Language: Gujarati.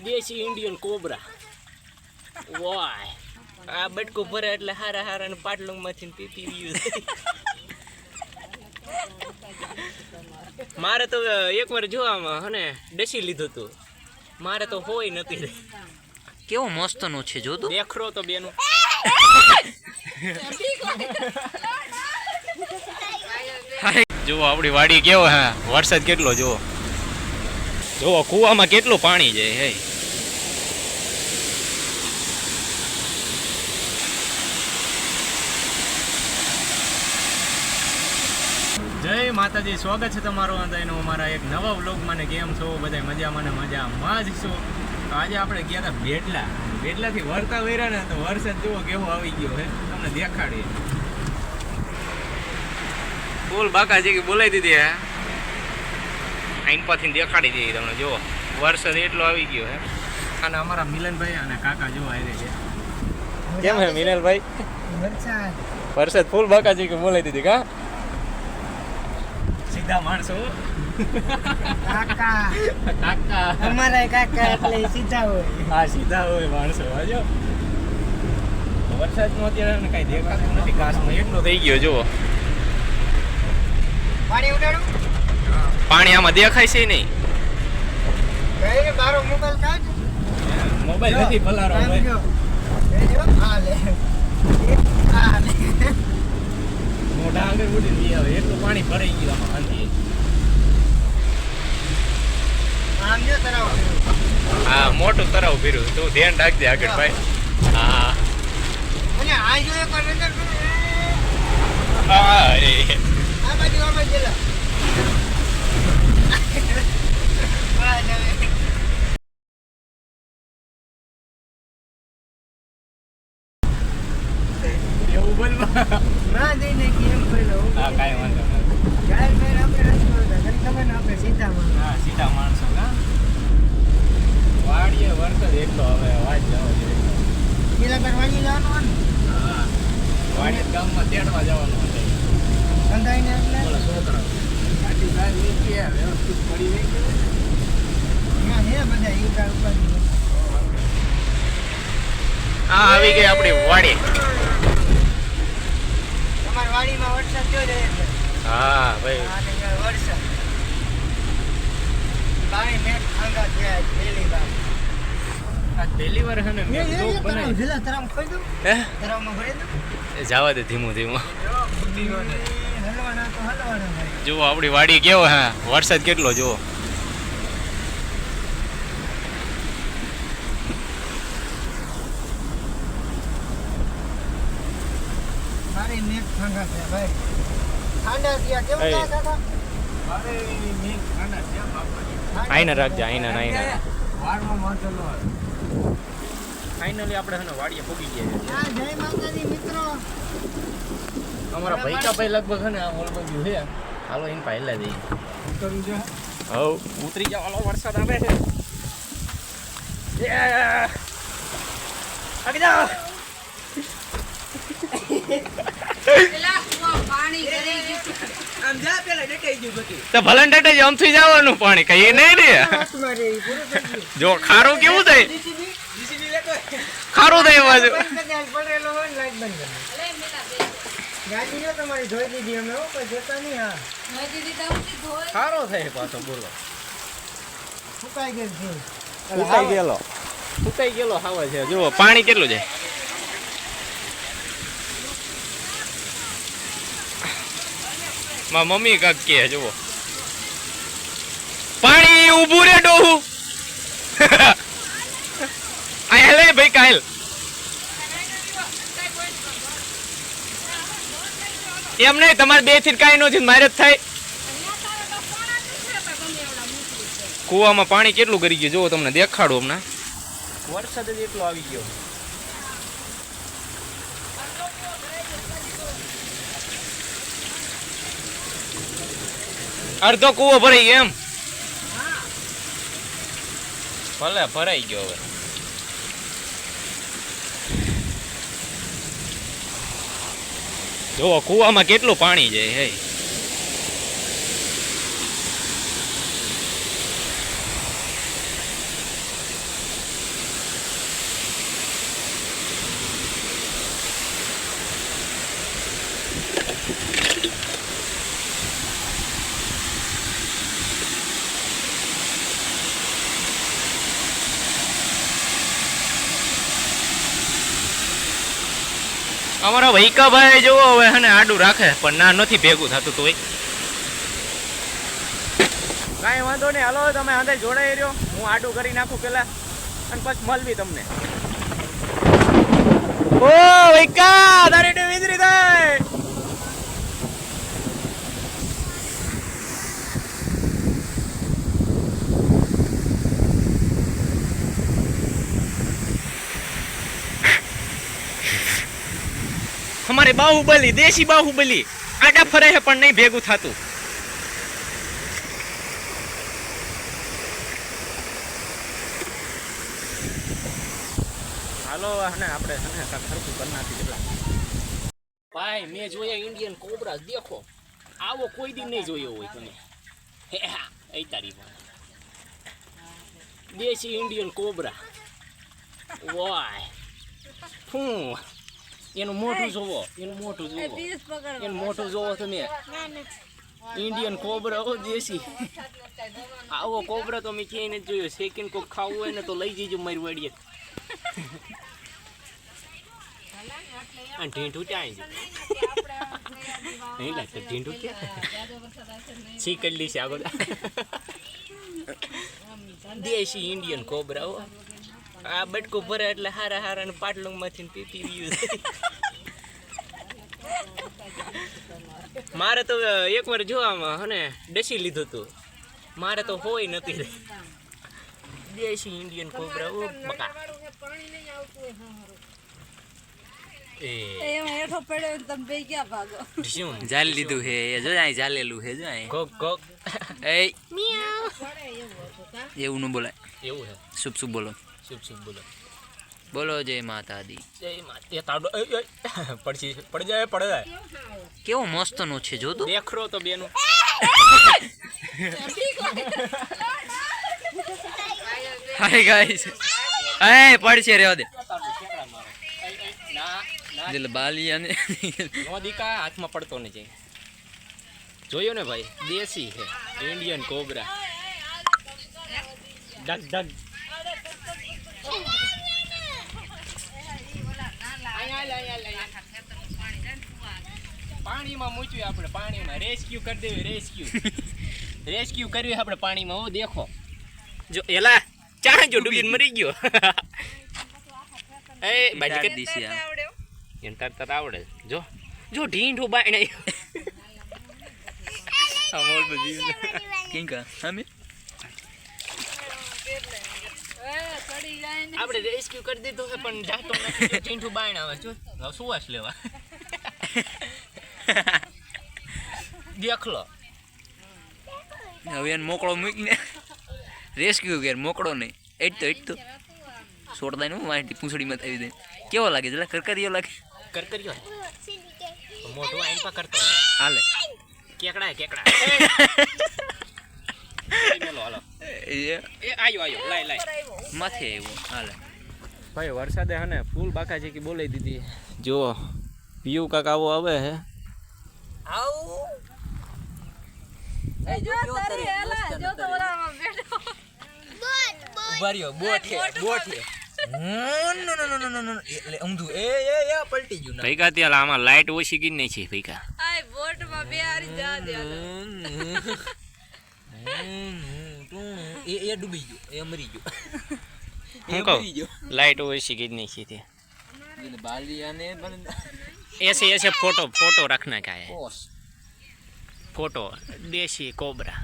દેશી ઇન્ડિયન કોબરા વાય આ બટકો ભરે એટલે હારા હારા ને પાટલું માંથી પીપી ગયું મારે તો એકવાર જોવામાં હને ડસી લીધું હતું મારે તો હોય નથી કેવો મસ્ત નો છે જો તો દેખરો તો બેનું જુઓ આપણી વાડી કેવો હા વરસાદ કેટલો જુઓ જુઓ કુવામાં કેટલું પાણી જાય હે જય માતાજી સ્વાગત છે તમારું અંદાજનો અમારા એક નવા વ્લોગમાં ને કેમ છો બધા મજામાં ને મજામાં જ છો આજે આપણે ગયા હતા બેટલાથી વરતા વેરા ને તો વરસાદ જુઓ કેવો આવી ગયો હે તમને દેખાડીએ બોલ બાકાજી કે બોલાવી દીધી હે આઈન પાથી દેખાડી દઈએ તમને જુઓ વરસાદ એટલો આવી ગયો હે અને અમારા મિલનભાઈ અને કાકા જો આવી છે કેમ હે મિલનભાઈ વરસાદ ફૂલ બાકાજી કે બોલાવી દીધી કા સીધા માણસો કાકા કાકા અમારા કાકા એટલે સીધા હોય હા સીધા હોય માણસો આજો વરસાદમાં અત્યારે કઈ દેખાતું નથી ઘાસમાં એટલો થઈ ગયો જુઓ પાણી ઉડાડું પાણી આમાં દેખાય છે નહીં કઈ મારો મોબાઈલ કાઢ મોબાઈલ નથી ભલારો ભાઈ આ લે આ લે મોઢા આગળ ઉડી લઈ આવે એટલું પાણી ભરાઈ ગયું આમાં હાંધી આમ જો તરાવ હા મોટું તરાવ ભર્યું તું ધ્યાન રાખજે આગળ ભાઈ હા અને આ જો એક વાર નજર કર હા અરે આ બાજુ જેલા વાહ જવે એવું બોલવા ના દઈને કેમ પેલો હા કાંઈ વાંધો નથી ગાય મેર આપણે રસ્તો હતા તને ખબર ને આપણે સીધામાં હા સીધા માણસો કા વાડીએ વરસાદ એટલો હવે વાત જવા જોઈએ પેલા પર વાળી જવાનું હા વાડીએ ગામમાં તેડવા જવાનું હતું સંધાઈને એટલે બોલો છોકરા ગાડી ગાય વેચી વ્યવસ્થિત પડી વઈ ગયું ના હે બધા ઈટા ઉપર હા આવી ગઈ આપણી વાડી તમારી વાડીમાં વરસાદ થયો જ રહે હા ભાઈ આ ને વરસાદ પાણી મેં ખાંગા થયા પહેલી વાર આ પહેલી વાર હે ને મેં બ્લોગ બનાવી જિલ્લા તરામ ખોઈ દઉં હે તરામમાં ભરી દઉં એ જવા દે ધીમું ધીમું હલવાના તો હલવાના ભાઈ જુઓ આપણી વાડી કેવો હા વરસાદ કેટલો જુઓ મારી મેઘ ખાંગા થયા ભાઈ ઠંડા થયા કેવું hey. થયા કાકા અરે મેં ખાના છે બાપાજી ઠંડા રાખજે આઈના વારમાં મોટેલો ફાઇનલી આપણે હને વાડીએ પૂગી ગયા છે હા જય માતાજી મિત્રો અમારા ભૈકા ભાઈ લગભગ હને આ હોલ બાજુ છે હાલો એને પહેલા જઈએ કરું છે હવ ઉતરી જાવ હાલો વરસાદ આવે છે આગળ જાઓ આમ જા પેલા ડટાઈ ગયું બધી તો ભલન ડટે જ આમથી જવાનું પાણી કઈ નહીં ને મારે પૂરું થઈ ગયું જો ખારું કેવું થાય જીસીબી લેતો ખારું થાય બાજુ પડેલો હોય ને લાઈટ બંધ કરી ગાડી જો તમારી ધોઈ દીધી અમે હો કોઈ જોતા નહીં હા ખારો થાય પાછો બોલો સુકાઈ ગયેલ છે સુકાઈ ગયેલો હાવા છે જુઓ પાણી કેટલું જાય મારી મમ્મી કાક કે જુઓ પાણી ઊભું રે ડોહું આયા લે ભાઈ કાલ એમ નહીં તમારે બે થી કાંઈ નથી મારે જ થાય કુવામાં પાણી કેટલું કરી ગયું જુઓ તમને દેખાડું હમણાં વરસાદ જ એટલો આવી ગયો અડધો કૂવો ભરાઈ ગયો એમ ભલે ભરાઈ ગયો હવે જુઓ કૂવામાં કેટલું પાણી જાય હે અમારા વૈકાભાઈ જોવો હવે હે ને આડું રાખે પણ ના નથી ભેગું થતું તોય કાંઈ વાંધો નહીં. હાલો તમે અંદર જોડાઈ રહ્યો, હું આડું કરી નાખું પેલા અને પછી મળવી તમને. ઓ વૈકા તારી ટીમ વિઝરી થાય. અમારે બાહુબલી, દેશી બાહુબલી આડા ફરે છે પણ નહીં ભેગું થતું. હાલો ને આપણે ખર્ચું કરી નાખી કેટલા. ભાઈ મેં જોયા ઇન્ડિયન કોબરા, દેખો આવો કોઈ દી નહીં જોયો હોય તમે. એ તારી દેશી ઇન્ડિયન કોબરા. વાય હું એનું મોઢું જોવો, એનું મોઢું જોવો, એનું મોઢું જોવો તમે. ઇન્ડિયન કોબરા હો દેશી. આવો કોબરા તો મેં ક્યાંય નથી જોયો. સેકન્ડ કોક ખાવું હોય ને તો લઈ જજો મારી વાડીએ. આ ઢીંઢું ક્યાં છે? નહીં લાગતું ઢીંઢું ક્યાં છીકડી છે આગળ. દેશી ઇન્ડિયન કોબરા હો. આ બટકું ભરે એટલે હારા હારા ને પાટલું માંથી પીપી ગયું. મારે તો એક વાર જોવામાં હને ડસી લીધું હતું. મારે તો હોય નથી. દેશી ઇન્ડિયન કોબરા ઓ બકા. જાલી લીધું હે જો અહીં જાલેલું હે જો અહીં કોક કોક. એ એવું ન બોલાય. એવું હે. શુભ શુભ બોલો, શુભ શુભ બોલો. બોલો જય માતા દી. જય માતા. એ તાડો પડી જાય પડી જાય. કેવો મસ્ત નો છે જો તો. દેખરો તો બેનું. Hi guys. એ પડશે રેવા દે. દિલ બાલિયા ને નો દીકા હાથમાં પડતો નથી. જોયો ને ભાઈ, દેશી છે ઇન્ડિયન કોબરા. ડગ ડગ. પાણીમાં મૂક્યું આપણે, પાણીમાં રેસ્ક્યુ કરી દેવી. રેસ્ક્યુ કર્યું આપણે પાણીમાં. ઓ દેખો જો એલા ચા જો ડૂબીને મરી ગયો. એ બાજી કરી દીધી આ. એને તરત આવડે. જો જો ઢીંઢું બાયણે. અમોલ બજી કિંકા હમે આપણે રેસ્ક્યુ કરી દીધું છે પણ જાતો નથી. ઢીંઢું બાયણ આવે જો. હવે સુવાસ લેવા. દેખ લો. હવે એને મોકળો મૂકીને રેસ્ક્યુ કર. મોકળો નહીં એટ તો છોડતા ને માહિતી પૂંછડીમાં આવી દે. કેવો લાગે જરા કરકરીયો લાગે. કરકરીયો મોટો આઈન પા કરતો હાલે. કેકડા મેલો હાલો. એ આયો લાય માથે આવ્યો હાલે. ભાઈ વરસાદે હને ફૂલ બાકાજી કી બોલાઈ દીધી. જો વ્યૂ કાક આવો આવે હે. ભૈકા ત્યાં આમાં લાઈટ ઓછી ગઈ નહીં છે ભૈકા. એ ડૂબી ગયો, એ મરી ગયો. હું કહું લાઈટ ઓછી ગઈ નહીં છે ત્યાં. ऐसे फोटो रखना क्या है. फोटो देसी कोबरा.